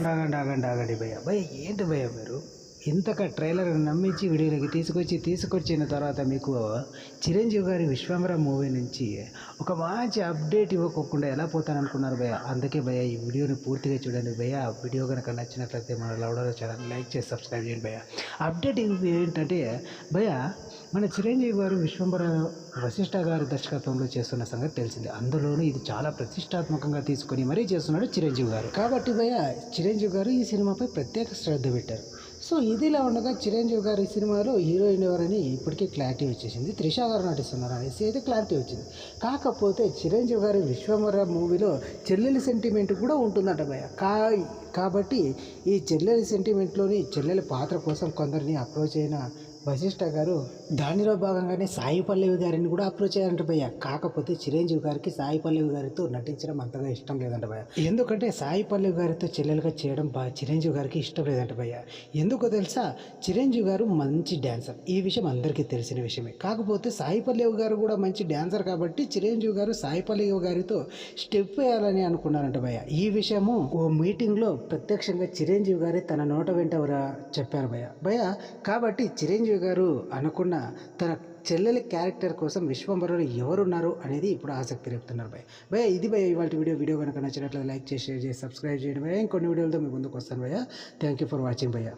ఆగండి భయ్య భయ్య ఏంటి భయ్య మీరు ఇంతక ట్రైలర్ నమ్మించి వీడియోలోకి తీసుకొచ్చిన తర్వాత మీకు చిరంజీవి గారి విశ్వంబర మూవీ నుంచి ఒక మంచి అప్డేట్ ఇవ్వకుండా ఎలా పోతాననుకున్నారు భయ్య. అందుకే భయ్య ఈ వీడియోని పూర్తిగా చూడండి భయ్య. వీడియో కనుక నచ్చినట్లయితే మన లౌడర్ ఛానల్ లైక్ చేసి సబ్స్క్రైబ్ చేయండి భయ్య. అప్డేట్ ఏంటంటే భయ్య, మన చిరంజీవి గారు విశ్వంబర వశిష్ఠ గారి దర్శకత్వంలో చేస్తున్న సంగతి తెలిసింది. అందులోనూ ఇది చాలా ప్రతిష్టాత్మకంగా తీసుకొని మరీ చేస్తున్నాడు చిరంజీవి గారు. కాబట్టి భయ్య చిరంజీవి గారు ఈ సినిమాపై ప్రత్యేక శ్రద్ధ పెట్టారు. సో ఇదిలా ఉండగా చిరంజీవి గారి సినిమాలో హీరోయిన్ ఎవరని ఇప్పటికే క్లారిటీ వచ్చేసింది. త్రిష గారు నటిస్తున్నారు అనేసి అయితే క్లారిటీ వచ్చింది. కాకపోతే చిరంజీవి గారి విశ్వంబర మూవీలో చెల్లెలి సెంటిమెంట్ కూడా ఉంటుందట భయ్య. కాబట్టి ఈ చెల్లెలి సెంటిమెంట్లోని చెల్లెలి పాత్ర కోసం కొందరిని అప్రోచ్ అయిన వశిష్ఠ గారు దానిలో భాగంగానే సాయి పల్లవి గారిని కూడా అప్రోచ్ అయ్యారంట భయ్య. కాకపోతే చిరంజీవి గారికి సాయి పల్లవి గారితో నటించడం అంతగా ఇష్టం లేదంట భయ్య. ఎందుకంటే సాయి పల్లవి గారితో చెల్లెలుగా చేయడం చిరంజీవి గారికి ఇష్టం లేదంట భయ్య. ఎందుకో తెలుసా, చిరంజీవి గారు మంచి డ్యాన్సర్, ఈ విషయం అందరికీ తెలిసిన విషయమే. కాకపోతే సాయి పల్లవి గారు కూడా మంచి డ్యాన్సర్ కాబట్టి చిరంజీవి గారు సాయి పల్లవి గారితో స్టెప్ వేయాలని అనుకున్నారంట భయ్య. ఈ విషయము ఓ మీటింగ్లో ప్రత్యక్షంగా చిరంజీవి గారే తన నోట వెంట చెప్పారు భయ్య. కాబట్టి చిరంజీవి గారు అనుకున్న తన చెల్లెలి క్యారెక్టర్ కోసం విశ్వంబరలో ఎవరున్నారు అనేది ఇప్పుడు ఆసక్తి రేపుతున్నారు భయ్య. ఇది భయ్య ఇవాళ వీడియో కనుక నచ్చినట్లయితే లైక్ చేసి షేర్ చేసి సబ్స్క్రైబ్ చేయండి భయ్య. ఇంకొన్ని వీడియోలతో మీ ముందుకు వస్తాను భయ్య. థ్యాంక్ యూ ఫర్ వాచింగ్ భయ్య.